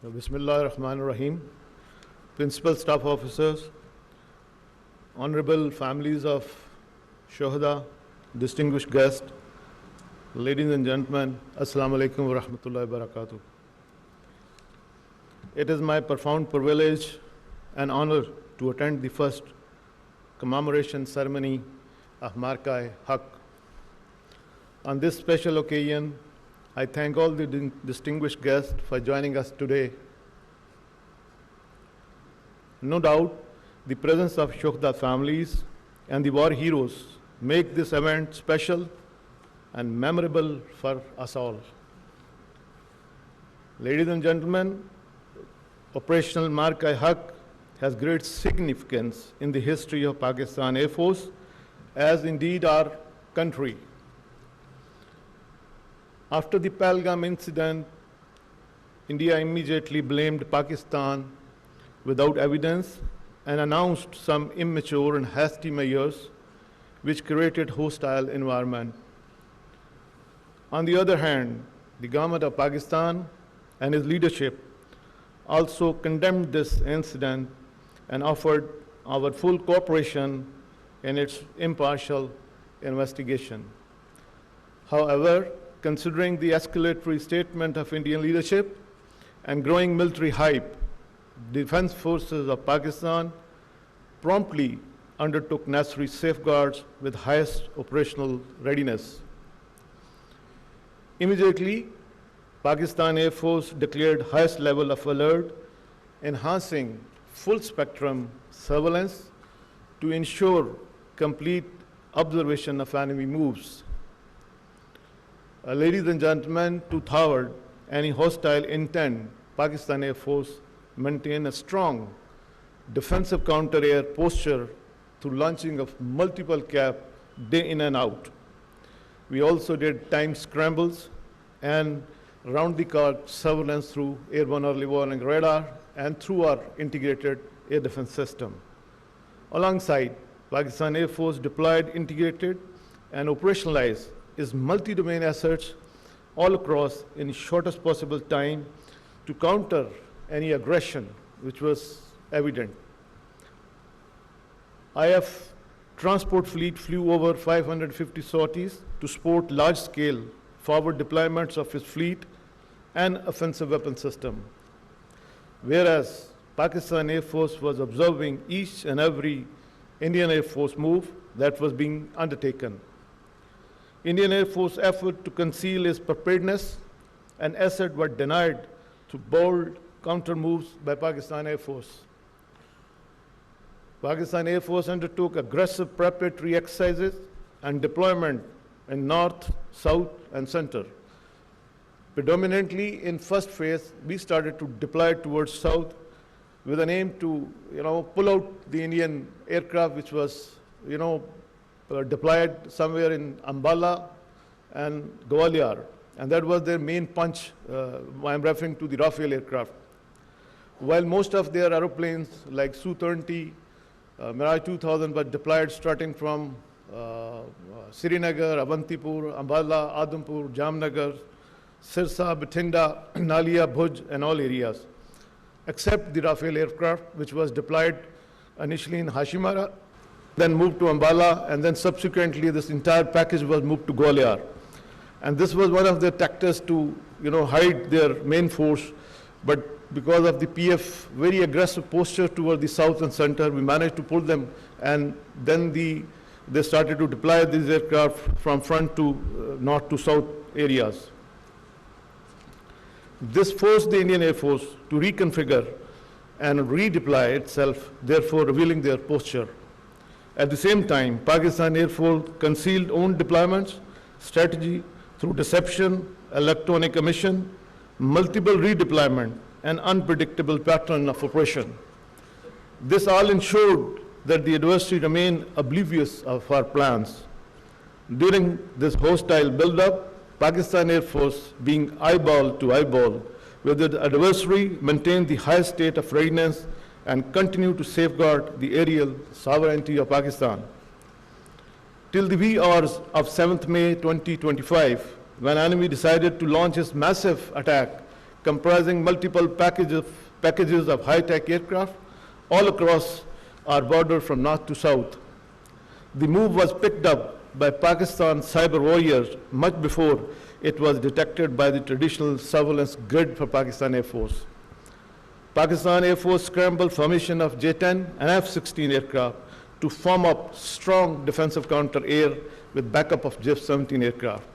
Bismillah ar-Rahman ar-Rahim. Principal staff officers, honorable families of Shohada, distinguished guests, ladies and gentlemen, Assalamu alaikum wa rahmatullahi wa barakatuh. It is my profound privilege and honor to attend the first commemoration ceremony of Marka-e-Haq. On this special occasion, I thank all the distinguished guests for joining us today. No doubt, the presence of Shohada families and the war heroes make this event special and memorable for us all. Ladies and gentlemen, Operational Marka-e-Haq has great significance in the history of Pakistan Air Force, as indeed our country. After the Pahalgam incident, India immediately blamed Pakistan without evidence and announced some immature and hasty measures which created hostile environment. On the other hand, the government of Pakistan and its leadership also condemned this incident and offered our full cooperation in its impartial investigation. However, considering the escalatory statement of Indian leadership and growing military hype, the defense forces of Pakistan promptly undertook necessary safeguards with highest operational readiness. Immediately, Pakistan Air Force declared highest level of alert, enhancing full spectrum surveillance to ensure complete observation of enemy moves. Ladies and gentlemen, to thwart any hostile intent, Pakistan Air Force maintained a strong defensive counter-air posture through launching of multiple CAF day in and out. We also did time scrambles and round-the-clock surveillance through airborne early warning radar and through our integrated air defense system. Alongside, Pakistan Air Force deployed, integrated, and operationalized its multi-domain assets all across in shortest possible time to counter any aggression which was evident. IF transport fleet flew over 550 sorties to support large-scale forward deployments of its fleet and offensive weapon system, whereas Pakistan Air Force was observing each and every Indian Air Force move that was being undertaken. Indian Air Force effort to conceal its preparedness and asset were denied through bold counter moves by Pakistan Air Force. Pakistan Air Force undertook aggressive preparatory exercises and deployment in north, south, and center. Predominantly in first phase, we started to deploy towards south with an aim to, pull out the Indian aircraft which was, deployed somewhere in Ambala and Gwalior, and that was their main punch. I'm referring to the Rafale aircraft. While most of their aeroplanes like Su-30, Mirage 2000 were deployed starting from Srinagar, Avantipur, Ambala, Adampur, Jamnagar, Sirsa, Bathinda, Nalia, Bhuj, and all areas, except the Rafale aircraft, which was deployed initially in Hashimara, then moved to Ambala, and then subsequently this entire package was moved to Gwalior. And this was one of their tactics to, hide their main force. But because of the PF very aggressive posture toward the south and center, we managed to pull them, and then they started to deploy these aircraft from front to north to south areas. This forced the Indian Air Force to reconfigure and redeploy itself, therefore revealing their posture. At the same time, Pakistan Air Force concealed own deployments, strategy through deception, electronic emission, multiple redeployment, and unpredictable pattern of operation. This all ensured that the adversary remained oblivious of our plans. During this hostile buildup, Pakistan Air Force, being eyeball to eyeball with the adversary, maintained the highest state of readiness and continued to safeguard the aerial sovereignty of Pakistan. Till the wee hours of 7th May 2025, when enemy decided to launch his massive attack comprising multiple packages of high-tech aircraft all across our border from north to south. The move was picked up by Pakistan's cyber warriors much before it was detected by the traditional surveillance grid for Pakistan Air Force. Pakistan Air Force scrambled formation of J-10 and F-16 aircraft to form up strong defensive counter-air with backup of J-17 aircraft.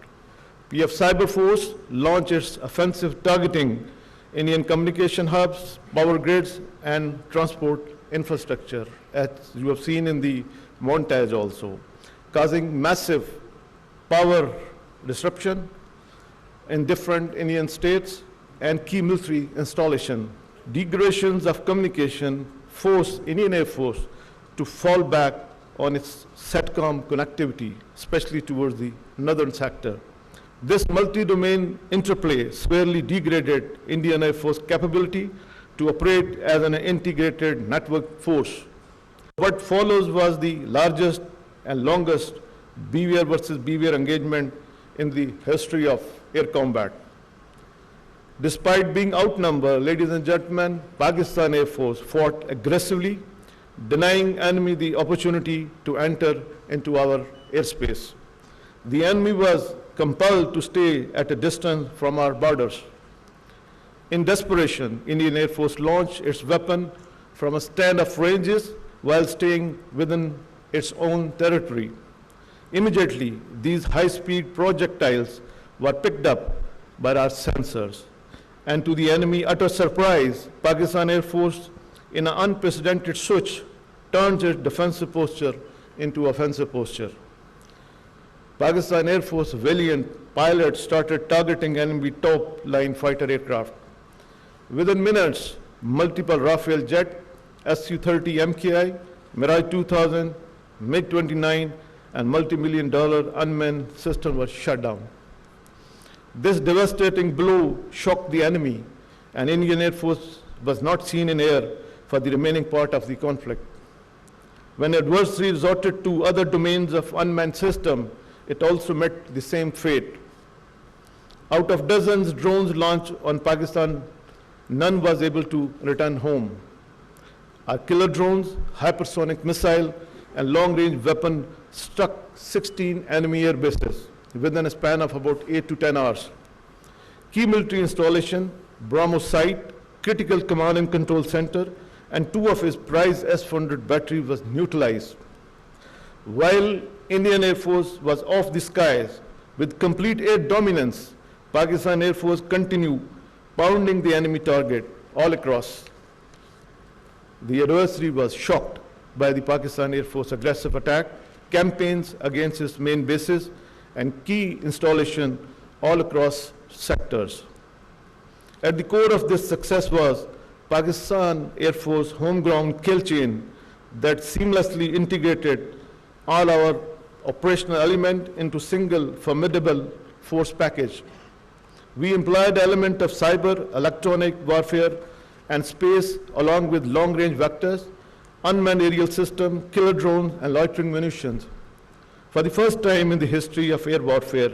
PF Cyber Force launched its offensive targeting Indian communication hubs, power grids, and transport infrastructure, as you have seen in the montage also, causing massive power disruption in different Indian states and key military installation. Degradations of communication forced Indian Air Force to fall back on its SATCOM connectivity, especially towards the northern sector. This multi-domain interplay severely degraded Indian Air Force capability to operate as an integrated network force. What follows was the largest and longest BVR versus BVR engagement in the history of air combat. Despite being outnumbered, ladies and gentlemen, Pakistan Air Force fought aggressively, denying enemy the opportunity to enter into our airspace. The enemy was compelled to stay at a distance from our borders. In desperation, Indian Air Force launched its weapon from a stand of ranges while staying within its own territory. Immediately, these high-speed projectiles were picked up by our sensors. And to the enemy utter surprise, Pakistan Air Force, in an unprecedented switch, turns its defensive posture into offensive posture. Pakistan Air Force valiant pilots started targeting enemy top-line fighter aircraft. Within minutes, multiple Rafale jet, Su-30 MKI, Mirage 2000, MiG-29, and multi-million-dollar unmanned system were shut down. This devastating blow shocked the enemy, and Indian Air Force was not seen in air for the remaining part of the conflict. When adversary resorted to other domains of unmanned system, it also met the same fate. Out of dozens drones launched on Pakistan, none was able to return home. Our killer drones, hypersonic missile, and long-range weapon struck 16 enemy air bases within a span of about 8 to 10 hours. Key military installation, BrahMos site, critical command and control center, and 2 of his prized S-400 batteries was neutralized. While Indian Air Force was off the skies with complete air dominance, Pakistan Air Force continued pounding the enemy target all across. The adversary was shocked by the Pakistan Air Force aggressive attack, campaigns against its main bases, and key installation all across sectors. At the core of this success was Pakistan Air Force homegrown kill chain that seamlessly integrated all our operational element into single formidable force package. We employed element of cyber, electronic warfare, and space along with long-range vectors, unmanned aerial system, killer drones, and loitering munitions. For the first time in the history of air warfare,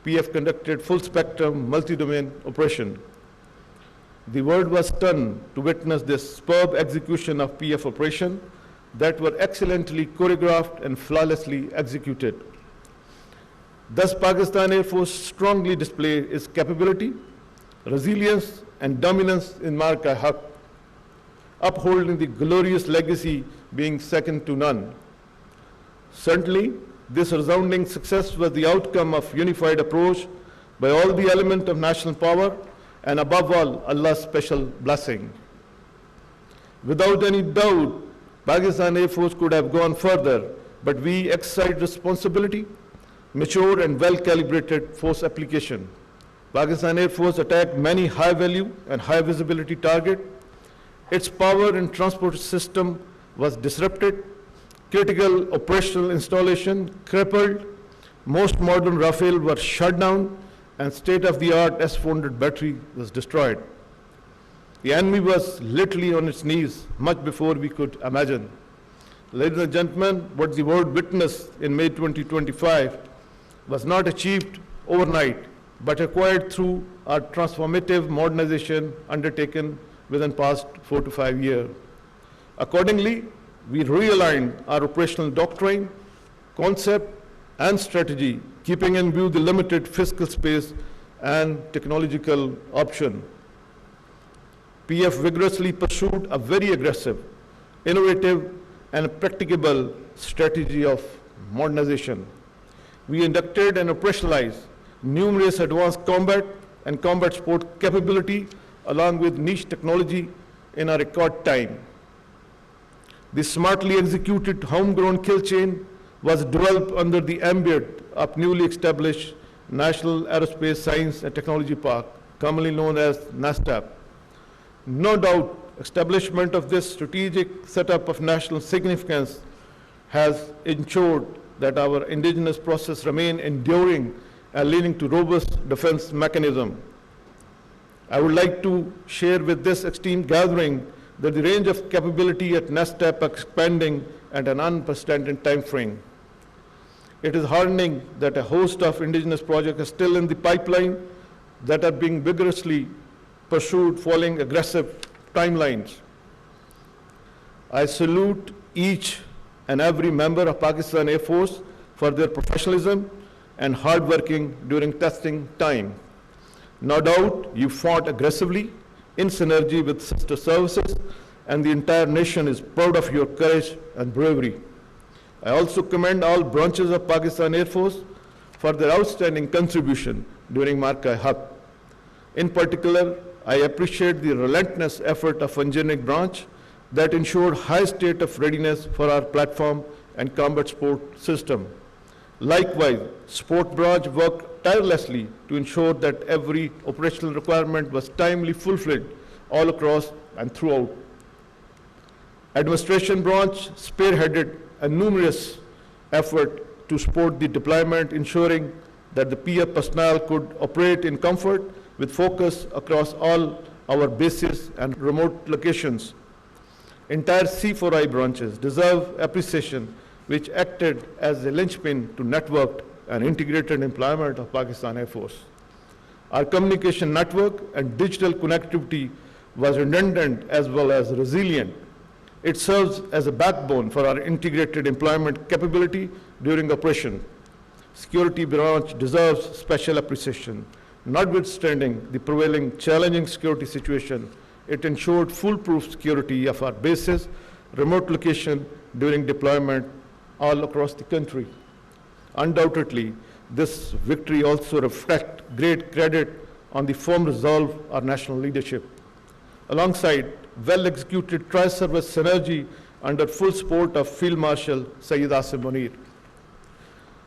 PF conducted full-spectrum, multi-domain operation. The world was stunned to witness this superb execution of PF operation that were excellently choreographed and flawlessly executed. Thus, Pakistan Air Force strongly displayed its capability, resilience, and dominance in Marka-e-Haq, upholding the glorious legacy being second to none. Certainly, this resounding success was the outcome of unified approach by all the elements of national power and above all, Allah's special blessing. Without any doubt, Pakistan Air Force could have gone further, but we exercised responsibility, mature and well-calibrated force application. Pakistan Air Force attacked many high-value and high-visibility targets. Its power and transport system was disrupted, critical operational installation crippled, most modern Rafale were shut down, and state-of-the-art S-400 battery was destroyed. The enemy was literally on its knees much before we could imagine. Ladies and gentlemen, what the world witnessed in May 2025 was not achieved overnight. but acquired through our transformative modernization undertaken within past 4 to 5 years. Accordingly, we realigned our operational doctrine, concept, and strategy, keeping in view the limited fiscal space and technological option. PF vigorously pursued a very aggressive, innovative, and practicable strategy of modernization. We inducted and operationalized numerous advanced combat and combat sport capability along with niche technology in a record time. The smartly executed homegrown kill chain was developed under the ambit of newly established National Aerospace Science and Technology Park, commonly known as NASTAP. No doubt, establishment of this strategic setup of national significance has ensured that our indigenous process remain enduring and leading to robust defense mechanism. I would like to share with this esteemed gathering that the range of capability at NASTAP expanding at an unprecedented time frame. It is heartening that a host of indigenous projects are still in the pipeline that are being vigorously pursued following aggressive timelines. I salute each and every member of Pakistan Air Force for their professionalism and hard working during testing time. No doubt you fought aggressively in synergy with sister services, and the entire nation is proud of your courage and bravery. I also commend all branches of Pakistan Air Force for their outstanding contribution during Marka-e-Haq. In particular, I appreciate the relentless effort of engineering branch that ensured high state of readiness for our platform and combat sport system. Likewise, sport branch worked tirelessly to ensure that every operational requirement was timely fulfilled all across and throughout. Administration branch spearheaded a numerous effort to support the deployment, ensuring that the PF personnel could operate in comfort with focus across all our bases and remote locations. Entire C4I branches deserve appreciation, which acted as a linchpin to networked and integrated employment of Pakistan Air Force. Our communication network and digital connectivity was redundant as well as resilient. It serves as a backbone for our integrated employment capability during operation. Security branch deserves special appreciation. Notwithstanding the prevailing challenging security situation, it ensured foolproof security of our bases, remote location during deployment all across the country. Undoubtedly, this victory also reflects great credit on the firm resolve of our national leadership. Alongside well-executed tri-service synergy under full support of Field Marshal Sayyid Asim Munir.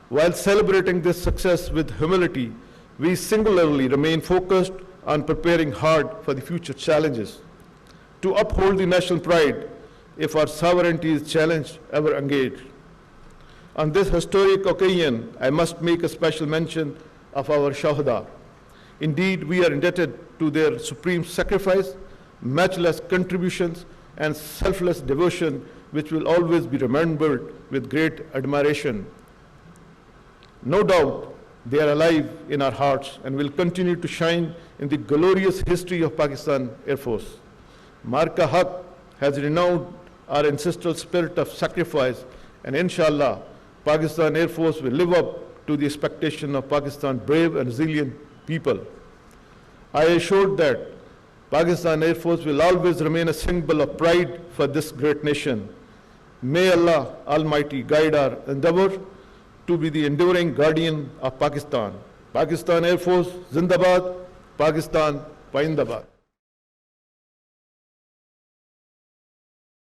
While celebrating this success with humility, we singularly remain focused on preparing hard for the future challenges. To uphold the national pride, if our sovereignty is challenged, ever engaged. On this historic occasion, I must make a special mention of our Shahada. Indeed, we are indebted to their supreme sacrifice, matchless contributions, and selfless devotion, which will always be remembered with great admiration. No doubt, they are alive in our hearts and will continue to shine in the glorious history of Pakistan Air Force. Marka-e-Haq has renowned our ancestral spirit of sacrifice, and inshallah, Pakistan Air Force will live up to the expectation of Pakistan's brave and resilient people. I assure that Pakistan Air Force will always remain a symbol of pride for this great nation. May Allah Almighty guide our endeavor to be the enduring guardian of Pakistan. Pakistan Air Force, Zindabad, Pakistan, Paindabad.